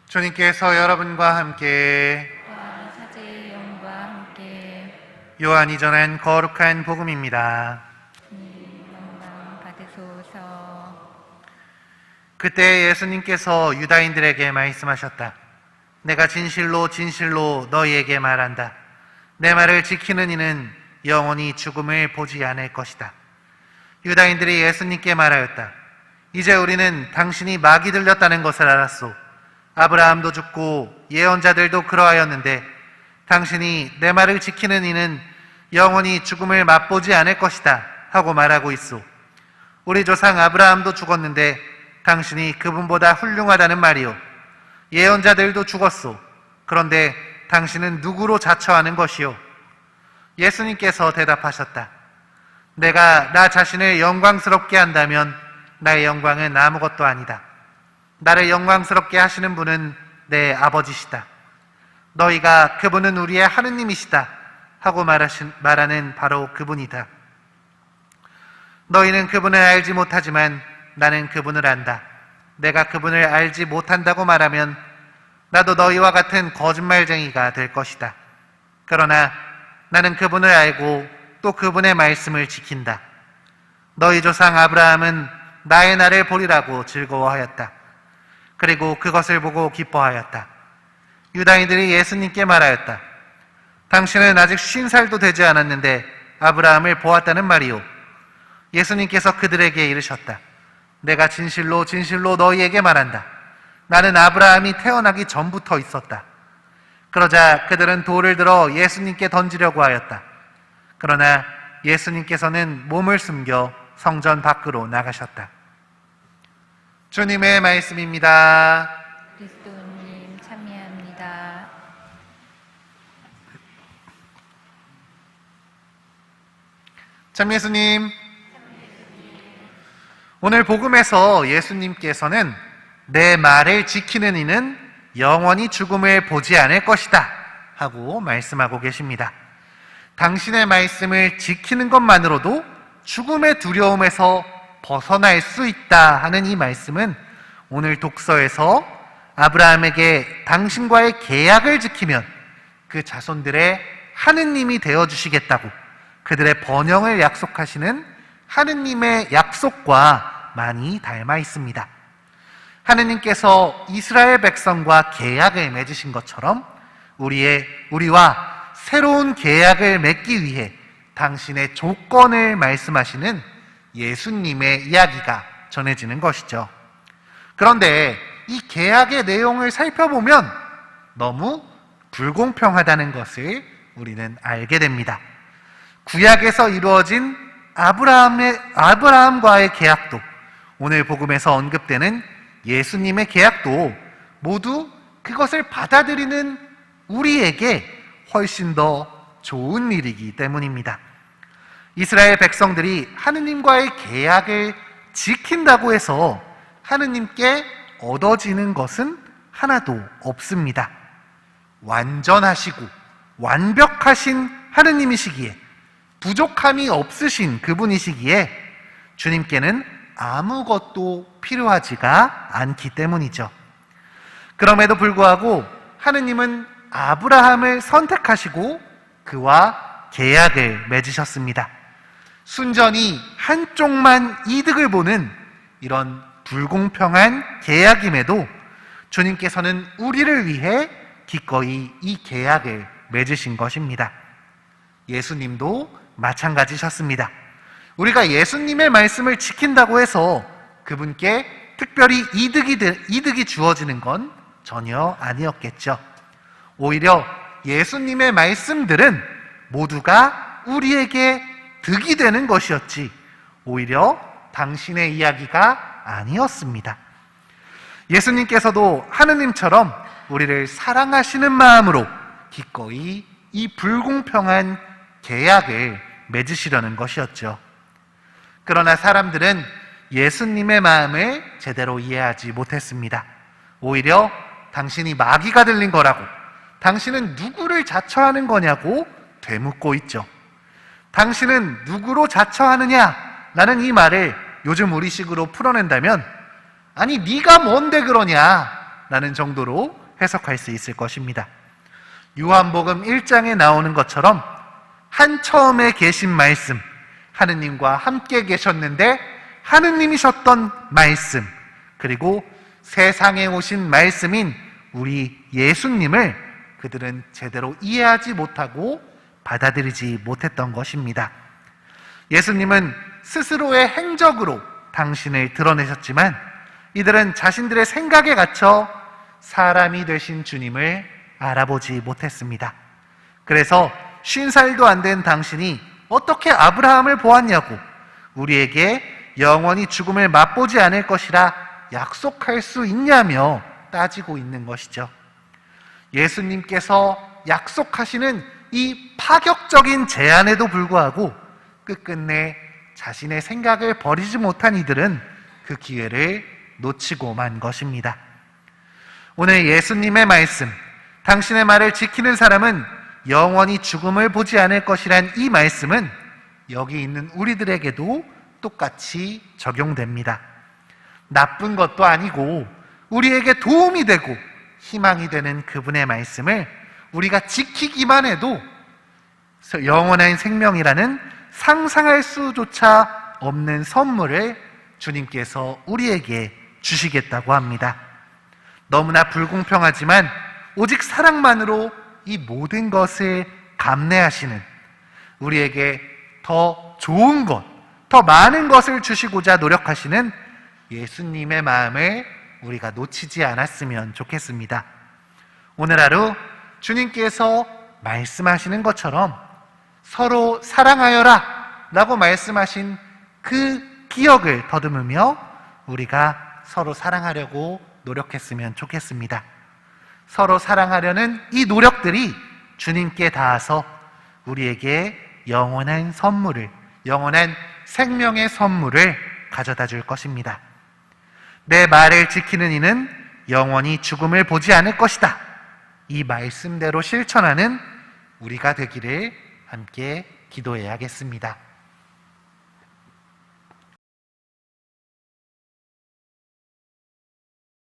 주님께서 여러분과 함께 사제의 영과 함께 요한이 전한 거룩한 복음입니다. 영광 받으소서. 그때 예수님께서 유다인들에게 말씀하셨다. 내가 진실로 진실로 너희에게 말한다. 내 말을 지키는 이는 영원히 죽음을 보지 않을 것이다. 유다인들이 예수님께 말하였다. 이제 우리는 당신이 마귀 들렸다는 것을 알았소. 아브라함도 죽고 예언자들도 그러하였는데 당신이 내 말을 지키는 이는 영원히 죽음을 맛보지 않을 것이다 하고 말하고 있소. 우리 조상 아브라함도 죽었는데 당신이 그분보다 훌륭하다는 말이요. 예언자들도 죽었소. 그런데 당신은 누구로 자처하는 것이요? 예수님께서 대답하셨다. 내가 나 자신을 영광스럽게 한다면 나의 영광은 아무것도 아니다. 나를 영광스럽게 하시는 분은 내 아버지시다. 너희가 그분은 우리의 하느님이시다 하고 말하는 바로 그분이다. 너희는 그분을 알지 못하지만 나는 그분을 안다. 내가 그분을 알지 못한다고 말하면 나도 너희와 같은 거짓말쟁이가 될 것이다. 그러나 나는 그분을 알고 또 그분의 말씀을 지킨다. 너희 조상 아브라함은 나의 날을 보리라고 즐거워하였다. 그리고 그것을 보고 기뻐하였다. 유다인들이 예수님께 말하였다. 당신은 아직 50살도 되지 않았는데 아브라함을 보았다는 말이요. 예수님께서 그들에게 이르셨다. 내가 진실로 진실로 너희에게 말한다. 나는 아브라함이 태어나기 전부터 있었다. 그러자 그들은 돌을 들어 예수님께 던지려고 하였다. 그러나 예수님께서는 몸을 숨겨 성전 밖으로 나가셨다. 주님의 말씀입니다. 그리스도님 참여합니다. 참 예수님, 오늘 복음에서 예수님께서는 내 말을 지키는 이는 영원히 죽음을 보지 않을 것이다 하고 말씀하고 계십니다. 당신의 말씀을 지키는 것만으로도 죽음의 두려움에서 벗어날 수 있다 하는 이 말씀은 오늘 독서에서 아브라함에게 당신과의 계약을 지키면 그 자손들의 하느님이 되어주시겠다고 그들의 번영을 약속하시는 하느님의 약속과 많이 닮아 있습니다. 하느님께서 이스라엘 백성과 계약을 맺으신 것처럼 우리와 새로운 계약을 맺기 위해 당신의 조건을 말씀하시는 예수님의 이야기가 전해지는 것이죠. 그런데 이 계약의 내용을 살펴보면 너무 불공평하다는 것을 우리는 알게 됩니다. 구약에서 이루어진 아브라함과의 계약도, 오늘 복음에서 언급되는 예수님의 계약도 모두 그것을 받아들이는 우리에게 훨씬 더 좋은 일이기 때문입니다. 이스라엘 백성들이 하느님과의 계약을 지킨다고 해서 하느님께 얻어지는 것은 하나도 없습니다. 완전하시고 완벽하신 하느님이시기에, 부족함이 없으신 그분이시기에 주님께는 아무것도 필요하지가 않기 때문이죠. 그럼에도 불구하고 하느님은 아브라함을 선택하시고 그와 계약을 맺으셨습니다. 순전히 한쪽만 이득을 보는 이런 불공평한 계약임에도 주님께서는 우리를 위해 기꺼이 이 계약을 맺으신 것입니다. 예수님도 마찬가지셨습니다. 우리가 예수님의 말씀을 지킨다고 해서 그분께 특별히 이득이 주어지는 건 전혀 아니었겠죠. 오히려 예수님의 말씀들은 모두가 우리에게 득이 되는 것이었지 오히려 당신의 이야기가 아니었습니다. 예수님께서도 하느님처럼 우리를 사랑하시는 마음으로 기꺼이 이 불공평한 계약을 맺으시려는 것이었죠. 그러나 사람들은 예수님의 마음을 제대로 이해하지 못했습니다. 오히려 당신이 마귀가 들린 거라고, 당신은 누구를 자처하는 거냐고 되묻고 있죠. 당신은 누구로 자처하느냐? 라는 이 말을 요즘 우리식으로 풀어낸다면, 아니 네가 뭔데 그러냐? 라는 정도로 해석할 수 있을 것입니다. 요한복음 1장에 나오는 것처럼 한 처음에 계신 말씀, 하느님과 함께 계셨는데 하느님이셨던 말씀, 그리고 세상에 오신 말씀인 우리 예수님을 그들은 제대로 이해하지 못하고 받아들이지 못했던 것입니다. 예수님은 스스로의 행적으로 당신을 드러내셨지만 이들은 자신들의 생각에 갇혀 사람이 되신 주님을 알아보지 못했습니다. 그래서 50살도 안 된 당신이 어떻게 아브라함을 보았냐고 우리에게 영원히 죽음을 맛보지 않을 것이라 약속할 수 있냐며 따지고 있는 것이죠. 예수님께서 약속하시는 이 파격적인 제안에도 불구하고 끝끝내 자신의 생각을 버리지 못한 이들은 그 기회를 놓치고 만 것입니다. 오늘 예수님의 말씀, 당신의 말을 지키는 사람은 영원히 죽음을 보지 않을 것이란 이 말씀은 여기 있는 우리들에게도 똑같이 적용됩니다. 나쁜 것도 아니고 우리에게 도움이 되고 희망이 되는 그분의 말씀을 우리가 지키기만 해도 영원한 생명이라는 상상할 수조차 없는 선물을 주님께서 우리에게 주시겠다고 합니다. 너무나 불공평하지만 오직 사랑만으로 이 모든 것을 감내하시는, 우리에게 더 좋은 것, 더 많은 것을 주시고자 노력하시는 예수님의 마음을 우리가 놓치지 않았으면 좋겠습니다. 오늘 하루 주님께서 말씀하시는 것처럼 서로 사랑하여라 라고 말씀하신 그 기억을 더듬으며 우리가 서로 사랑하려고 노력했으면 좋겠습니다. 서로 사랑하려는 이 노력들이 주님께 닿아서 우리에게 영원한 선물을, 영원한 생명의 선물을 가져다 줄 것입니다. 내 말을 지키는 이는 영원히 죽음을 보지 않을 것이다. 이 말씀대로 실천하는 우리가 되기를 함께 기도해야겠습니다.